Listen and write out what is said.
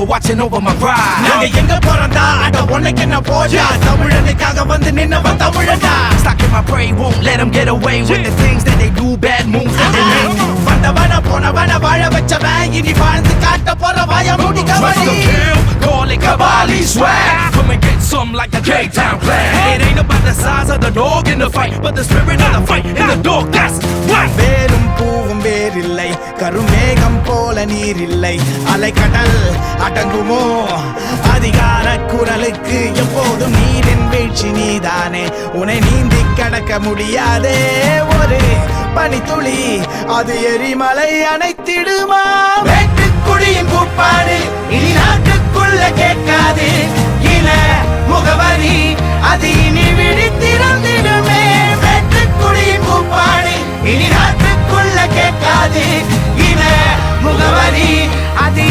forever watching over my pride. நாங்க எங்க போறதா அட உனக்கு என்ன போயா தமிழனுக்காக வந்து நின்னவன் தமிழனா. Stuck in my prey, won't let them get away with the things that they do, bad moves that they make. வந்தவன போனவன வாழ வச்சவன் இனி வாழ்ந்து காட்ட போற வாய மூடி kabaddi. Call it Kabali swag. Come and get some like the K-Town clan. It ain't about the size of the dog in the fight, but the spirit of the fight in the dog, that's right. வேரும் பூவும் வேறில்லை கருமேகம் போல நீரில்லை அலைக்கடல் அடங்குமோ அதிகார குரலுக்கு எப்போதும் நீரின் வீழ்ச்சி நீதானே உன்னை நீந்தி கடக்க முடியாதே ஒரு பனித்துளி அது எரிமலை அணைத்திடுமா வெட்டுக்குடியின் கூப்பாடு இனி நாட்டுக்குள்ள கேட்காது இன முகவரி அது இனி விழித்திறந்திடுமே வெட்டுக்குடியின் கூப்பாடு இனி நாட்டுக்குள்ள கேட்காது இன முகவரி அது